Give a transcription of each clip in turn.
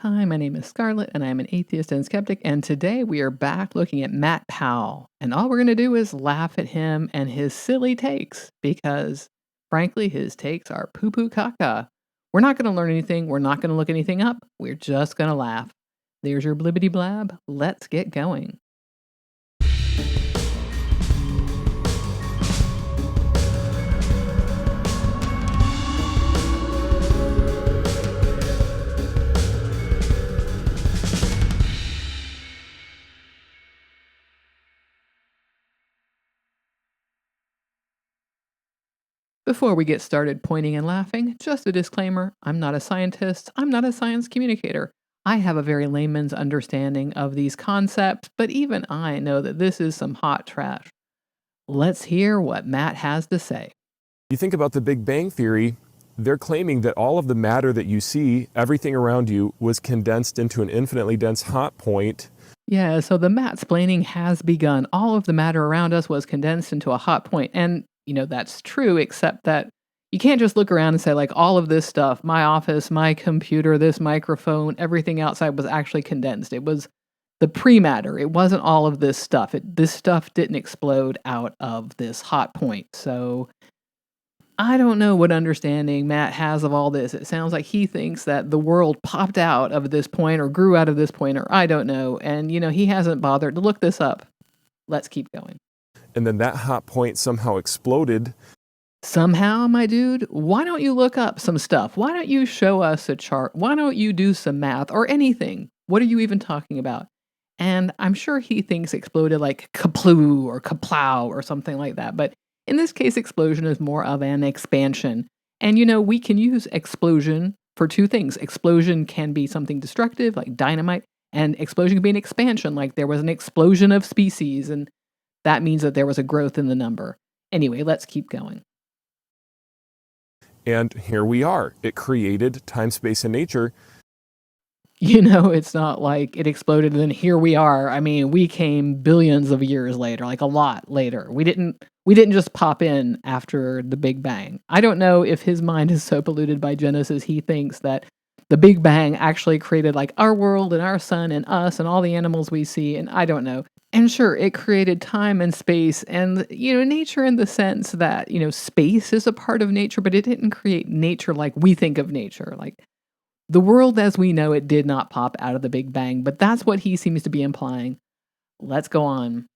Hi, my name is Scarlett, and I'm an atheist and skeptic. And today we are back looking at Matt Powell. And all we're going to do is laugh at him and his silly takes because, frankly, his takes are poo poo caca. We're not going to learn anything. We're not going to look anything up. We're just going to laugh. There's your blibbity blab. Let's get going. Before we get started pointing and laughing, just a disclaimer, I'm not a scientist, I'm not a science communicator. I have a very layman's understanding of these concepts, but even I know that this is some hot trash. Let's hear what Matt has to say. You think about the Big Bang Theory, they're claiming that all of the matter that you see, everything around you, was condensed into an infinitely dense hot point. Yeah, so the Matt-splaining has begun. All of the matter around us was condensed into a hot point. And, that's true, except that you can't just look around and say, like, all of this stuff, my office, my computer, this microphone, everything outside was actually condensed. It was the pre-matter. It wasn't all of this stuff. This stuff didn't explode out of this hot point. So I don't know what understanding Matt has of all this. It sounds like he thinks that the world popped out of this point or grew out of this point, or I don't know. And, he hasn't bothered to look this up. Let's keep going. And then that hot point somehow exploded. Somehow, my dude, why don't you look up some stuff? Why don't you show us a chart? Why don't you do some math or anything? What are you even talking about? And I'm sure he thinks exploded like kaploo or kaplow or something like that. But in this case, explosion is more of an expansion. And we can use explosion for two things. Explosion can be something destructive, like dynamite, and explosion can be an expansion, like there was an explosion of species, and that means that there was a growth in the number. Anyway, let's keep going. And here we are. It created time, space, and nature. It's not like it exploded and then here we are. I mean, we came billions of years later, like a lot later. We didn't just pop in after the Big Bang. I don't know if his mind is so polluted by Genesis he thinks that the Big Bang actually created like our world and our sun and us and all the animals we see, and I don't know. And sure, it created time and space and, nature in the sense that, space is a part of nature, but it didn't create nature like we think of nature. Like, the world as we know it did not pop out of the Big Bang, but that's what he seems to be implying. Let's go on.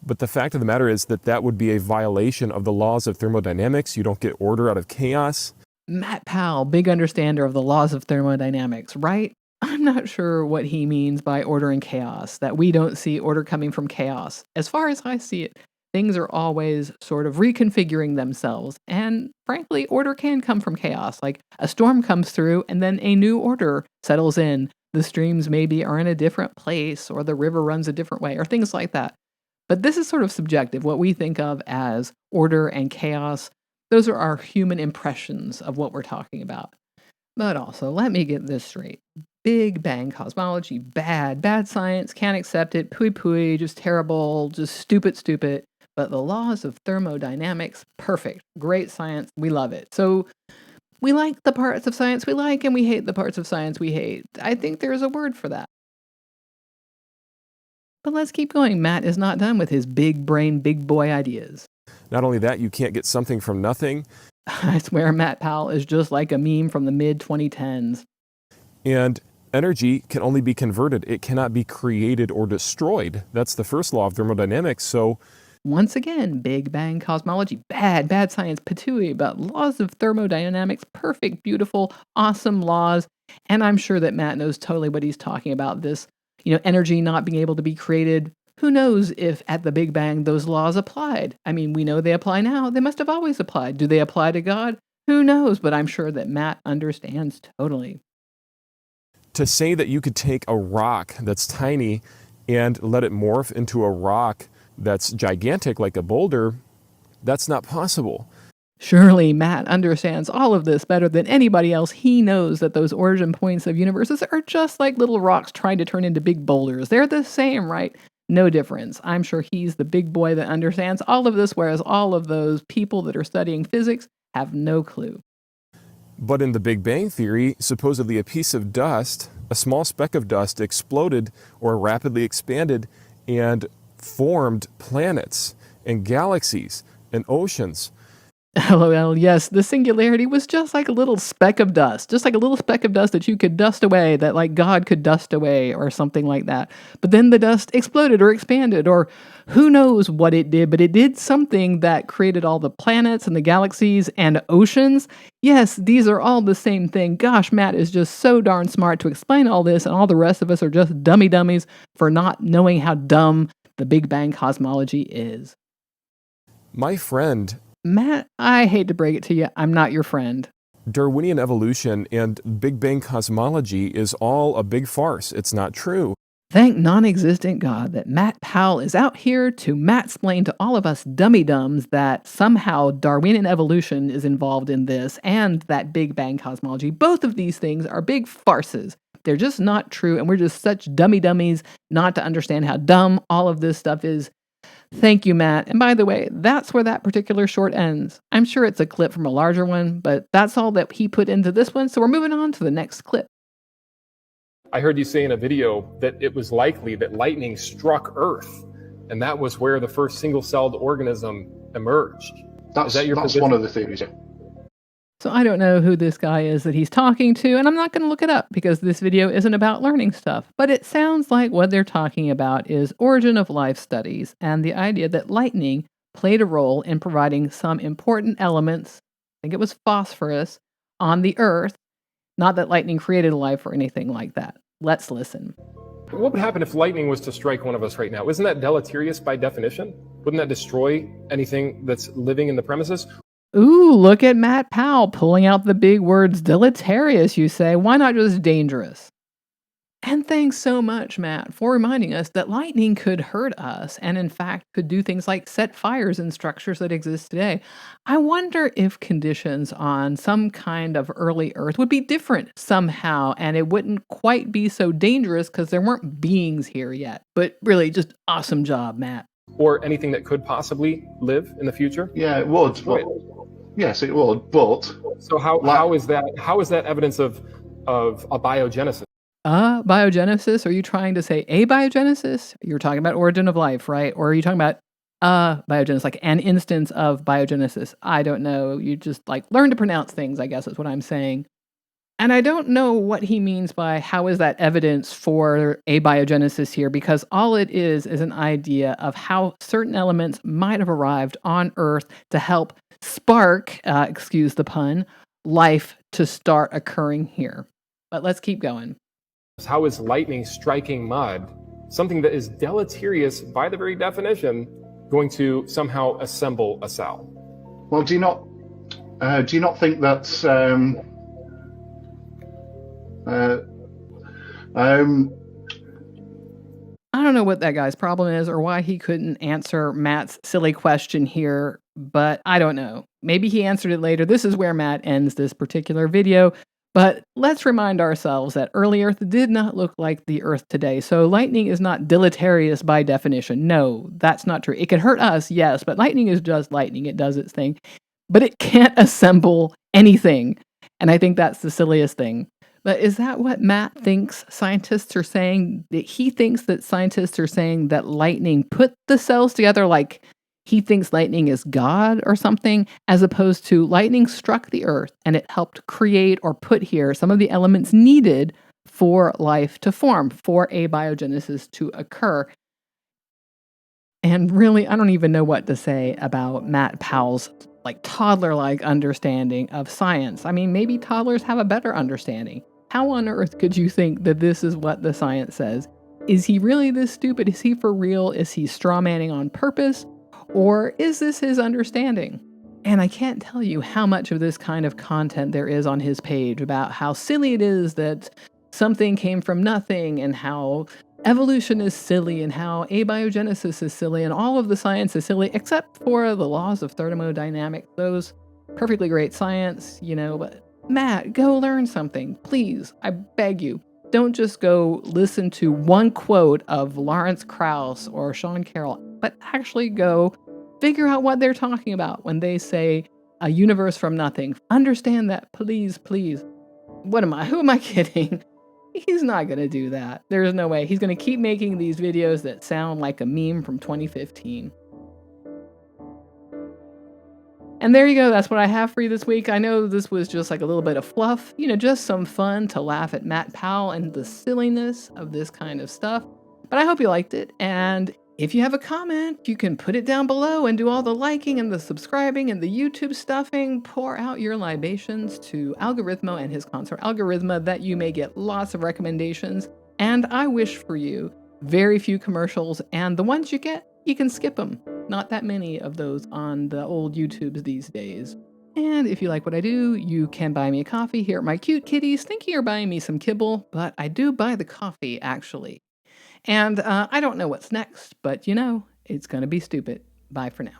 But the fact of the matter is that would be a violation of the laws of thermodynamics. You don't get order out of chaos. Matt Powell, big understander of the laws of thermodynamics, right? I'm not sure what he means by order and chaos, that we don't see order coming from chaos. As far as I see it, things are always sort of reconfiguring themselves. And frankly, order can come from chaos. Like a storm comes through and then a new order settles in. The streams maybe are in a different place or the river runs a different way or things like that. But this is sort of subjective. What we think of as order and chaos, those are our human impressions of what we're talking about. But also, let me get this straight. Big Bang cosmology, bad science, can't accept it, pooey, just terrible, just stupid. But the laws of thermodynamics, perfect, great science, we love it. So we like the parts of science we like and we hate the parts of science we hate. I think there's a word for that. But let's keep going. Matt is not done with his big brain, big boy ideas. Not only that, you can't get something from nothing. I swear Matt Powell is just like a meme from the mid-2010s. And energy can only be converted. It cannot be created or destroyed. That's the first law of thermodynamics. So once again, Big Bang cosmology, bad science, patooey, but laws of thermodynamics, perfect, beautiful, awesome laws. And I'm sure that Matt knows totally what he's talking about. This, energy not being able to be created. Who knows if at the Big Bang those laws applied? I mean, we know they apply now. They must have always applied. Do they apply to God? Who knows? But I'm sure that Matt understands totally. To say that you could take a rock that's tiny and let it morph into a rock that's gigantic like a boulder, that's not possible. Surely Matt understands all of this better than anybody else. He knows that those origin points of universes are just like little rocks trying to turn into big boulders. They're the same, right? No difference. I'm sure he's the big boy that understands all of this, whereas all of those people that are studying physics have no clue. But in the Big Bang Theory, supposedly a piece of dust, a small speck of dust, exploded or rapidly expanded and formed planets and galaxies and oceans. LOL, yes, the singularity was just like a little speck of dust, just like a little speck of dust that you could dust away, that like God could dust away or something like that. But then the dust exploded or expanded, or who knows what it did, but it did something that created all the planets and the galaxies and oceans. Yes, these are all the same thing. Gosh, Matt is just so darn smart to explain all this, and all the rest of us are just dummy dummies for not knowing how dumb the Big Bang cosmology is. My friend, Matt, I hate to break it to you, I'm not your friend. Darwinian evolution and Big Bang cosmology is all a big farce. It's not true. Thank non-existent God that Matt Powell is out here to Matt-splain to all of us dummy-dumbs that somehow Darwinian evolution is involved in this and that Big Bang cosmology. Both of these things are big farces. They're just not true, and we're just such dummy-dummies not to understand how dumb all of this stuff is. Thank you, Matt. And by the way, that's where that particular short ends. I'm sure it's a clip from a larger one, but that's all that he put into this one, so we're moving on to the next clip. I heard you say in a video that it was likely that lightning struck Earth, and that was where the first single-celled organism emerged. That's one of the theories, yeah. So I don't know who this guy is that he's talking to, and I'm not going to look it up because this video isn't about learning stuff. But it sounds like what they're talking about is origin of life studies and the idea that lightning played a role in providing some important elements, I think it was phosphorus, on the Earth. Not that lightning created life or anything like that. Let's listen. What would happen if lightning was to strike one of us right now? Isn't that deleterious by definition? Wouldn't that destroy anything that's living in the premises? Ooh, look at Matt Powell pulling out the big words. Deleterious, you say. Why not just dangerous? And thanks so much, Matt, for reminding us that lightning could hurt us and, in fact, could do things like set fires in structures that exist today. I wonder if conditions on some kind of early Earth would be different somehow, and it wouldn't quite be so dangerous because there weren't beings here yet. But really, just awesome job, Matt. Or anything that could possibly live in the future? Yeah, it would. But, yes, it would. But so how is that evidence of abiogenesis? Biogenesis? Are you trying to say abiogenesis? You're talking about origin of life, right? Or are you talking about biogenesis, like an instance of biogenesis? I don't know. You just like learn to pronounce things, I guess is what I'm saying. And I don't know what he means by how is that evidence for abiogenesis here, because all it is an idea of how certain elements might have arrived on Earth to help spark, excuse the pun, life to start occurring here. But let's keep going. How is lightning striking mud, something that is deleterious by the very definition, going to somehow assemble a cell? Well, do you not think that's I don't know what that guy's problem is or why he couldn't answer Matt's silly question here, but I don't know. Maybe he answered it later. This is where Matt ends this particular video. But let's remind ourselves that early Earth did not look like the Earth today. So lightning is not deleterious by definition. No, that's not true. It can hurt us, yes, but lightning is just lightning. It does its thing. But it can't assemble anything. And I think that's the silliest thing. But is that what Matt thinks scientists are saying? That he thinks that scientists are saying that lightning put the cells together, like he thinks lightning is God or something, as opposed to lightning struck the Earth and it helped create or put here some of the elements needed for life to form, for abiogenesis to occur. And really, I don't even know what to say about Matt Powell's like toddler-like understanding of science. I mean, maybe toddlers have a better understanding. How on earth could you think that this is what the science says? Is he really this stupid? Is he for real? Is he strawmanning on purpose? Or is this his understanding? And I can't tell you how much of this kind of content there is on his page about how silly it is that something came from nothing and how evolution is silly and how abiogenesis is silly and all of the science is silly except for the laws of thermodynamics. Those perfectly great science, but Matt, go learn something. Please, I beg you. Don't just go listen to one quote of Lawrence Krauss or Sean Carroll, but actually go figure out what they're talking about when they say a universe from nothing. Understand that, please, please. Who am I kidding? He's not going to do that. There's no way. He's going to keep making these videos that sound like a meme from 2015. And there you go. That's what I have for you this week. I know this was just like a little bit of fluff, just some fun to laugh at Matt Powell and the silliness of this kind of stuff. But I hope you liked it. And if you have a comment, you can put it down below and do all the liking and the subscribing and the YouTube stuffing. Pour out your libations to Algorithmo and his consort Algorithma that you may get lots of recommendations. And I wish for you very few commercials, and the ones you get, you can skip them. Not that many of those on the old YouTubes these days. And if you like what I do, you can buy me a coffee here at my cute kitties, thinking you're buying me some kibble, but I do buy the coffee, actually. And I don't know what's next, but it's going to be stupid. Bye for now.